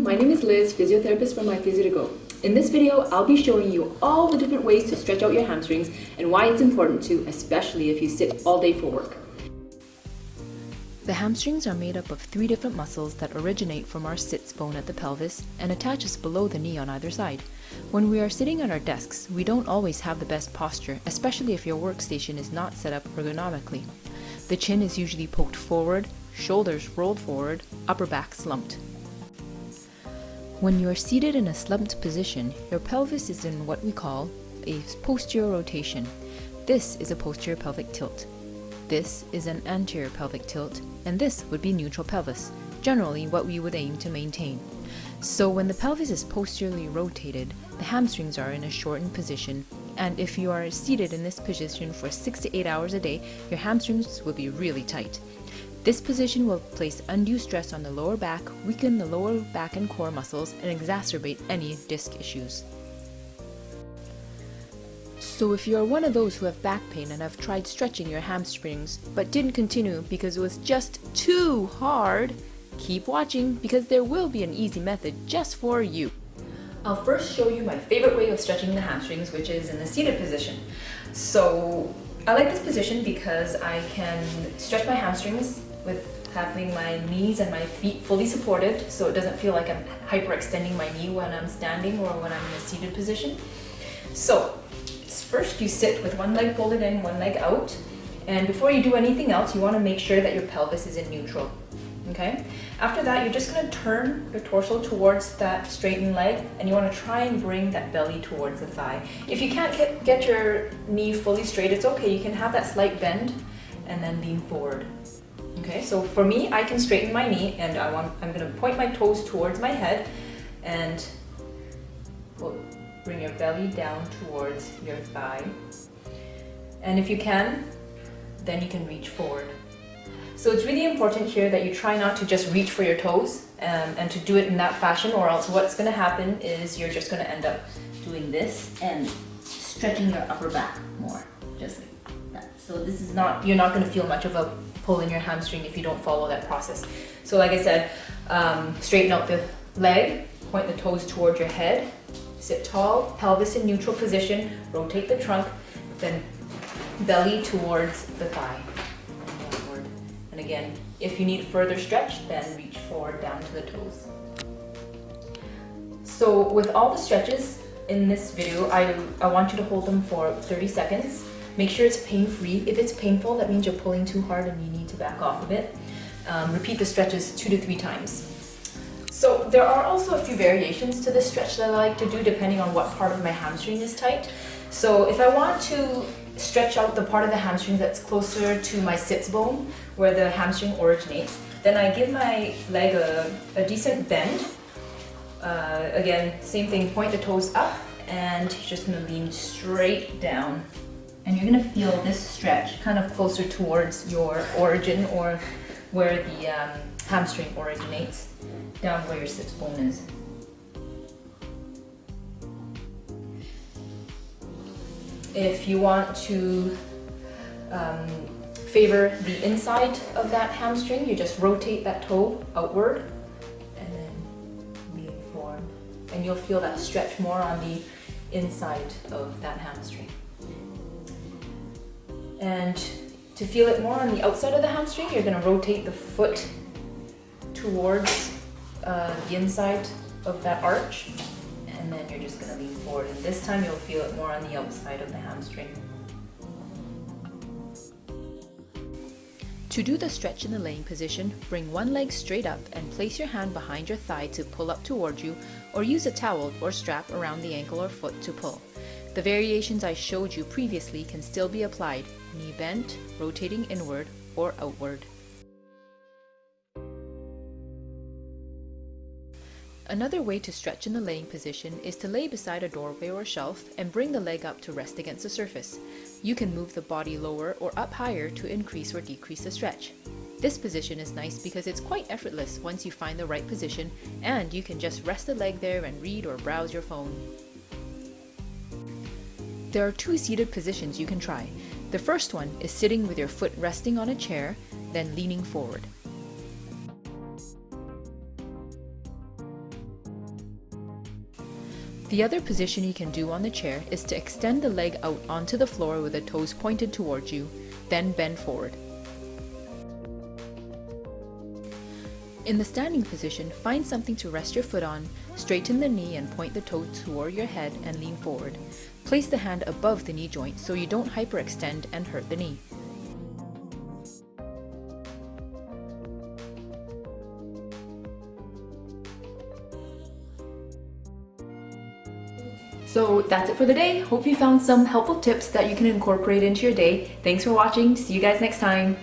everyone, my name is Liz, physiotherapist from My Physio to Go. In this video, I'll be showing you all the different ways to stretch out your hamstrings and why it's important to, especially if you sit all day for work. The hamstrings are made up of 3 different muscles that originate from our sits bone at the pelvis and attaches below the knee on either side. When we are sitting at our desks, we don't always have the best posture, especially if your workstation is not set up ergonomically. The chin is usually poked forward, shoulders rolled forward, upper back slumped. When you are seated in a slumped position, your pelvis is in what we call a posterior rotation. This is a posterior pelvic tilt. This is an anterior pelvic tilt, and this would be neutral pelvis, generally what we would aim to maintain. So when the pelvis is posteriorly rotated, the hamstrings are in a shortened position, and if you are seated in this position for 6 to 8 hours a day, your hamstrings will be really tight. This position will place undue stress on the lower back, weaken the lower back and core muscles, and exacerbate any disc issues. So if you are one of those who have back pain and have tried stretching your hamstrings but didn't continue because it was just too hard, keep watching because there will be an easy method just for you. I'll first show you my favorite way of stretching the hamstrings, which is in the seated position. So I like this position because I can stretch my hamstrings with having my knees and my feet fully supported, so it doesn't feel like I'm hyperextending my knee when I'm standing or when I'm in a seated position. So first you sit with one leg folded in, one leg out, and before you do anything else, you want to make sure that your pelvis is in neutral. Okay? After that, you're just going to turn your torso towards that straightened leg, and you want to try and bring that belly towards the thigh. If you can't get your knee fully straight, it's okay. You can have that slight bend and then lean forward. Okay, so for me, I can straighten my knee, and I'm going to point my toes towards my head, and bring your belly down towards your thigh. And if you can, then you can reach forward. So it's really important here that you try not to just reach for your toes and to do it in that fashion, or else what's going to happen is you're just going to end up doing this and stretching your upper back more, just like that. So this is not, you're not going to feel much of a pull in your hamstring if you don't follow that process. So like I said, straighten out the leg, point the toes towards your head, sit tall, pelvis in neutral position, rotate the trunk, then belly towards the thigh. And again, if you need further stretch, then reach forward down to the toes. So with all the stretches in this video, I want you to hold them for 30 seconds. Make sure it's pain-free. If it's painful, that means you're pulling too hard and you need to back off a bit. Repeat the stretches 2 to 3 times. So there are also a few variations to this stretch that I like to do depending on what part of my hamstring is tight. So if I want to stretch out the part of the hamstring that's closer to my sits bone, where the hamstring originates, then I give my leg a decent bend. Again, same thing, point the toes up, and you're just going to lean straight down. And you're going to feel this stretch kind of closer towards your origin, or where the hamstring originates, down where your sits bone is. If you want to favor the inside of that hamstring, you just rotate that toe outward and then lean forward. And you'll feel that stretch more on the inside of that hamstring. And to feel it more on the outside of the hamstring, you're going to rotate the foot towards the inside of that arch, and then you're just going to lean forward, and this time you'll feel it more on the outside of the hamstring. To do the stretch in the laying position, bring one leg straight up and place your hand behind your thigh to pull up towards you, or use a towel or strap around the ankle or foot to pull. The variations I showed you previously can still be applied, knee bent, rotating inward or outward. Another way to stretch in the laying position is to lay beside a doorway or shelf and bring the leg up to rest against the surface. You can move the body lower or up higher to increase or decrease the stretch. This position is nice because it's quite effortless once you find the right position, and you can just rest the leg there and read or browse your phone. There are 2 seated positions you can try. The first one is sitting with your foot resting on a chair, then leaning forward. The other position you can do on the chair is to extend the leg out onto the floor with the toes pointed towards you, then bend forward. In the standing position, find something to rest your foot on, straighten the knee and point the toe toward your head and lean forward. Place the hand above the knee joint so you don't hyperextend and hurt the knee. So that's it for the day. Hope you found some helpful tips that you can incorporate into your day. Thanks for watching. See you guys next time.